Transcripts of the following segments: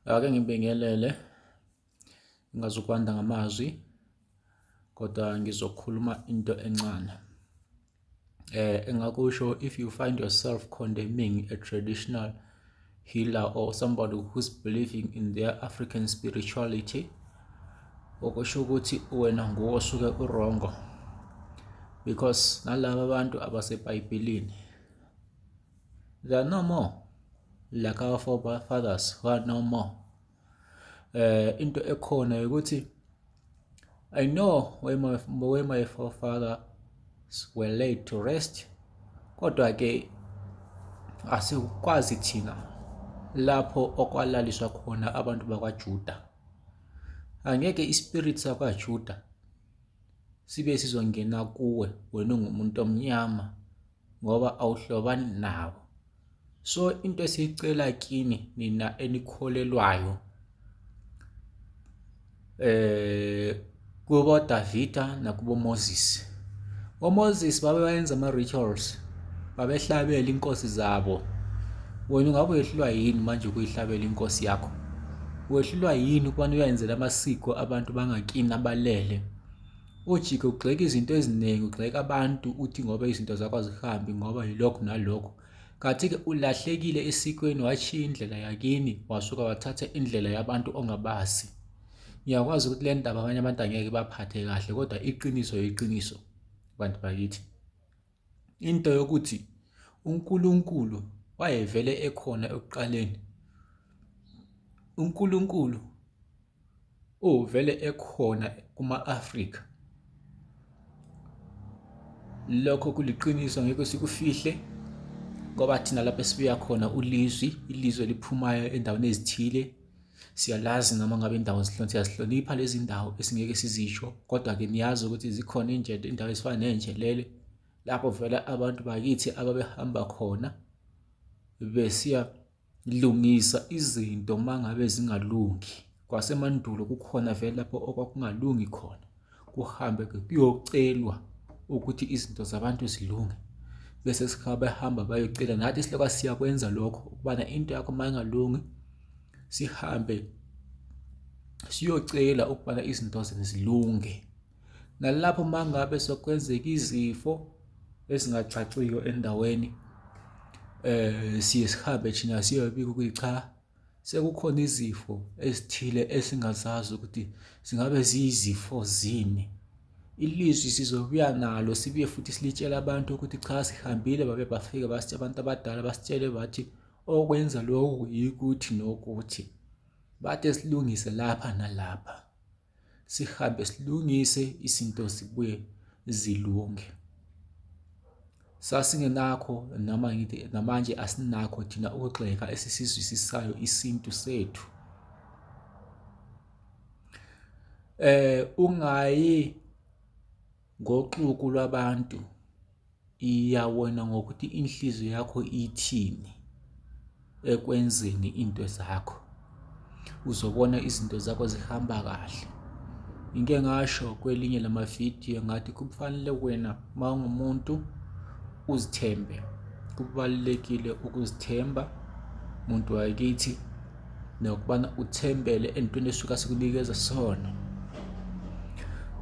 Ake ngibingelele, ngingazukwanda ngamazwi kodwa ngizokhuluma into encane. Engakusho, if you find yourself condemning a traditional healer or somebody who's believing in their African spirituality, okusho ukuthi wena nguwe osuke urongo, because nalaba bantu abaseBhayibhelini, they are no more like our forefathers who are no more. Into ekhona ukuthi I know where my forefathers were laid to rest, kodwa ke asikwazi thina lapho okwalaliswa khona abantu bakwaJuda. Angeke ispirit sakwaJuda sibe sizongena kuwe wena ungumuntu omnyama ngoba awuhlobani nawo. So into esicela kini nina enikholelwayo kubo Davida nakubo Moses. OMoses babeyenza ama-rituals, babehlabela inkosi zabo. Wena ungabe wehlulwa yini manje ukuyihlabela inkosi yakho? Wehlulwa yini ukubana uyenzela amasiko abantu bangakini abalele? Ujike ugxeka izinto eziningi, ugxeka abantu uthi ngoba izinto zakho azihambi ngoba yilokhu nalokhu. Kanti-ke ulahlekile esikweni, washiya indlela yakini wasuka wathatha indlela yabantu ongabazi. Ngiyakwazi ukuthi le ndaba abanye abantu angeke baphathe kahle, kodwa iqiniso yiqiniso bantu bakithi. Into yokuthi uNkulunkulu wayevele ekhona ekuqaleni. uNkulunkulu uvele ekhona kuma-Afrika. Lokho kuliqiniso, ngeke sikufihle ngoba thina lapho esibuya khona ilizwe liphumayo endaweni ezithile siyalazi, noma ngabe indawo siyazihlonipha lezi ndawo esingeke sizisho, kodwa-ke niyazi ukuthi zikhona indawo ezifana ney'njelele lapho vele abantu bakithi ababehamba khona besiyalungisa izinto uma ngabe zingalungi. Kwasemandulo kukhona vele lapho okwakungalungi khona, kuhambe-ke kuyocelwa ukuthi izinto zabantu zilunge, bese behamba bayocela. Nathi silokhu siyakwenza lokho, ukubana into yakho uma ingalungi sihambe siyocela ukubana izinto zilunge. Nalapho uma ngabe sokwenzeka izifo ezingacaciyo endaweni, siye sihambe thina siyobika ukuthi cha, sekukhona izifo ezithile esingazazi ukuthi zingabe ziyizifo zini. Ilizwi sizobuya nalo, sibuye futhi silitshela abantu ukuthi cha, sihambile babe bafika basithi abantu abadala basitshele bathi okwenza lokhu yikuthi nokuthi. Bade silungise lapha nalapha, sihambe silungise izinto zibuye zilunge. Sasingenakho noma ngithi namanje asinakho thina ukugxeka esisizwisisayo isintu sethu. Ungayi ngoxuku lwabantu, iyawona ngokuthi inhliziyo yakho ithini ekwenzeni into zakho, uzobona izinto zakho zihamba kahle. Ngike ngasho kwelinye lamavidiyo ngathi kufanele wena uma ungumuntu uzithembe. Kubalulekile ukuzithemba muntu wakithi, nokubana uthembele entweni esuka sikunikeza sona,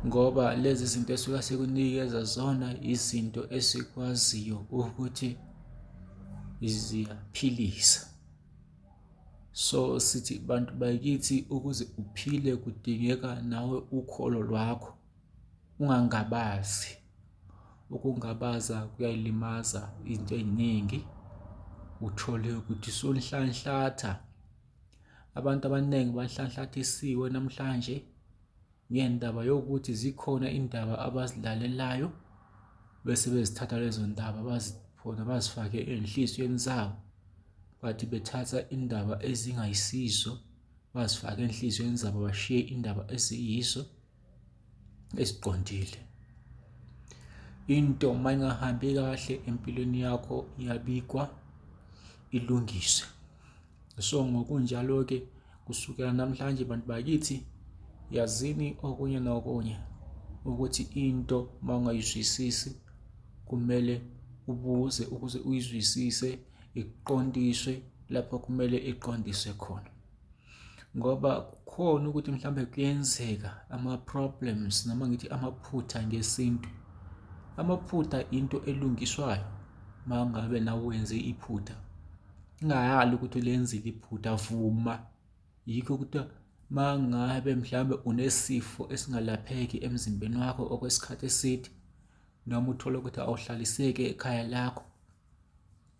ngoba lezi zinto esuka sikunikeza zona izinto esikwaziyo ukuthi ziyaphilisa. So sithi bantu bakithi, ukuze uphile kudingeka nawe ukholo lwakho ungangabazi. Ukungabaza kuyayilimaza into ey'ningi, uthole ukuthi sonhlanhlatha. Abantu abaningi banhlanhlathisiwe namhlanje ngendaba yokuthi zikhona indaba abazilalelayo bese bezithatha lezo ndaba bazifake ey'nhliziyweni zabo, bathi bethatha indaba ezingayisizo bazifake ey'nhliziyweni zabo, bashiye indaba eziyizo eziqondile. Into uma ingahambi kahle empilweni yakho iyabikwa, ilungiswe. So ngokunjalo-ke kusukela namhlanje bantu bakithi, yazini okunye nokunye ukuthi into uma ungayizwisisi kumele ubuze ukuze uyizwisise, iqondiswe lapho kumele iqondiswe khona. ngoba kukhona ukuthi mhlawumbe kuyenzeka ama-problems noma ngithi amaphutha ngesintu. Amaphutha into elungiswayo uma ngabe nawe wenze iphutha, ingayali ukuthi ulenzile iphutha, vuma. Yikho kuthiwa uma ngabe mhlawumbe unesifo esingalapheki emzimbeni wakho okwesikhathi eside, noma uthola ukuthi awuhlaliseki ekhaya lakho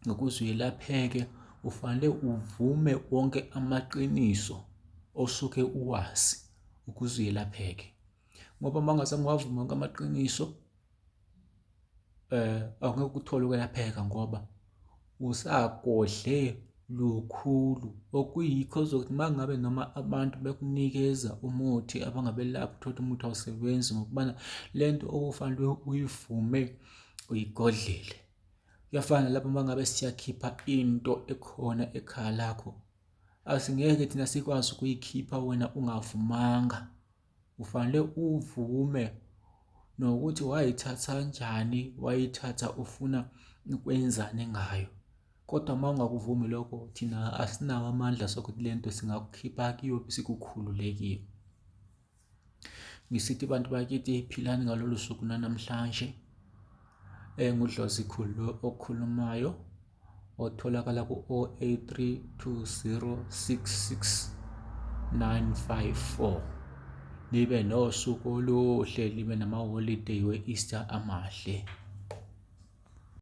ukuze uyelapheke, ufanele uvume wonke amaqiniso osuke uwazi ukuze uyelapheke. Ngoba uma ungazange wavuma wonke amaqiniso, angeke uthole ukwelapheka ngoba usagodle lukhulu, okuyikho zokuthi uma ngabe noma abantu bekunikeza umuthi abangabelapha, uthole umuthi awusebenzi ngokubana lento okufanele uyivume uyigodlele. Kuyafana lapho uma ngabe siyakhipha into ekhona ekhaya lakho, asingeke thina sikwazi ukuyikhipha wena ungavumanga. Ufanele uvume nokuthi wayithatha kanjani, wayithatha ufuna ukwenzani ngayo. Kodwa uma ungakuvumi lokho, thina asinawo amandla sokuthi lento singakukhipha kiyo sikukhulule kiyo. Ngisithi bantu bakithi, philani ngalolu suku nanamhlanje. NguDlozi Khulu okhulumayo, otholakala ku-083 2066 954. Libe nosuku oluhle, libe namaholiday we-Easter amahle.